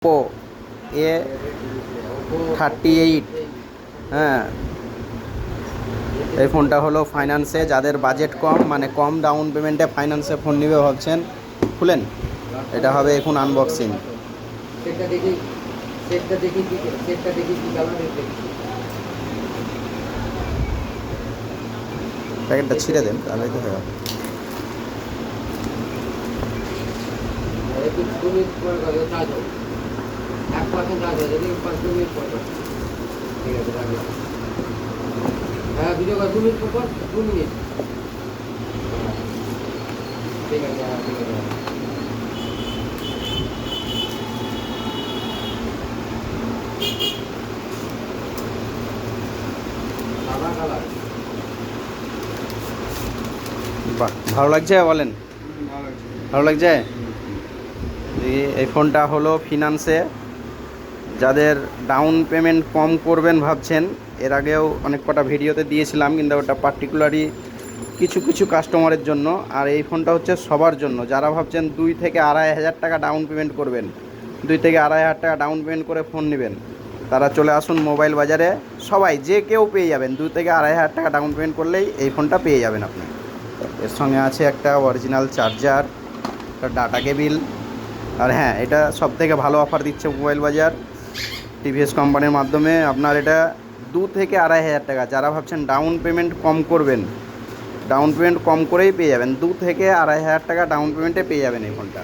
Oppo A38। হ্যাঁ, এই ফোনটা হলো ফাইন্যান্সে, যাদের বাজেট কম মানে কম ডাউন পেমেন্টে ফাইন্যান্সে ফোন নিবে ভাবছেন, খুলেন, এটা হবে এখন আনবক্সিং। প্যাকেটটা ছিঁড়ে দেন তাহলেই তো হয়ে যাবে। হ্যাঁ ভিডিও কল 2 মিনিট পর 2 মিনিট। ঠিক আছে, হ্যাঁ ঠিক আছে। কালার কালার বাহ, ভালো লাগছে বলেন? ভালো লাগছে। এই ফোনটা হলো ফিনান্সে, যাদের ডাউন পেমেন্ট কম করবেন ভাবছেন, এর আগেও অনেক কটা ভিডিওতে দিয়েছিলাম, কিন্তু ওটা পার্টিকুলারলি কিছু কিছু কাস্টমারের জন্য। আর এই ফোনটা হচ্ছে সবার জন্য, যারা ভাবছেন 2 থেকে 2,500 টাকা ডাউন পেমেন্ট করবেন, 2 থেকে 2,500 টাকা ডাউন পেমেন্ট করে ফোন নেবেন, তারা চলে আসুন মোবাইল বাজারে। সবাই যে কেউ পেয়ে যাবেন, 2 থেকে 2,500 টাকা ডাউন পেমেন্ট করলেই এই ফোনটা পেয়ে যাবেন আপনি। এর সঙ্গে আছে একটা অরিজিনাল চার্জার, একটা ডাটা কেবিল। আর হ্যাঁ, এটা সবথেকে ভালো অফার দিচ্ছে মোবাইল বাজার টিভিএস কোম্পানির মাধ্যমে। আপনার এটা 2 থেকে 2,500 টাকা, যারা ভাবছেন ডাউন পেমেন্ট কম করবেন, ডাউন পেমেন্ট কম করেই পেয়ে যাবেন, 2 থেকে 2,500 টাকা ডাউন পেমেন্টে পেয়ে যাবেন এই ফোনটা।